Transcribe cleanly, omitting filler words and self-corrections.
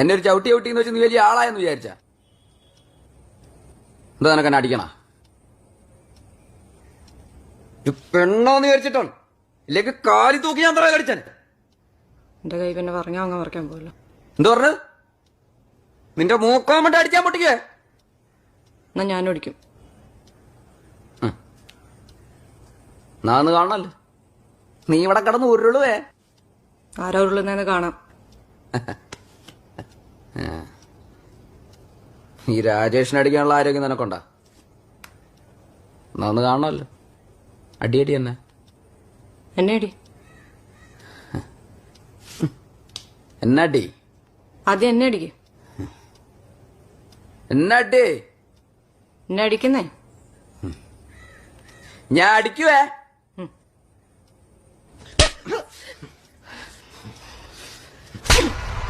എന്നെ ഒരു ചവിട്ടി ചവിട്ടിന്ന് വെച്ച് നീ വലിയ ആളായെന്ന് വിചാരിച്ച എന്താ നിനക്ക് എന്നെ അടിക്കണ? പെണ്ണോന്ന് വിചാരിച്ചിട്ടാണ്, ഇല്ലെങ്കിൽ കാലി തൂക്കി ഞാൻ തറ കടിച്ചാൻ. എന്റെ കൈ പിന്നെ പറഞ്ഞാ അങ്ങ് പറിക്കാൻ പോലോ. എന്താ പറഞ്ഞത്? നിന്റെ മൂക്കാൻ വേണ്ടി അടിച്ചാൻ പൊട്ടിക്കേ? എന്നാ ഞാനും അടിക്കും. നാന്ന് കാണണല്ലോ, നീ ഇവിടെ കിടന്ന് ഉരുളുവേ. ആരാ ഉരുളുന്നേന്ന് കാണാം. ഈ രാജേഷിനെ അടിക്കാനുള്ള ആരോഗ്യം നിനക്കൊണ്ടാ? നാന്ന് കാണണല്ലോ, അടിയടി തന്നെ. എന്നെ അടി. എന്നടി? ആദ്യം എന്നെ അടിക്ക്. എന്നടി? എന്നെ അടിക്കുന്നേ. ഞാൻ അടിക്കുവേ.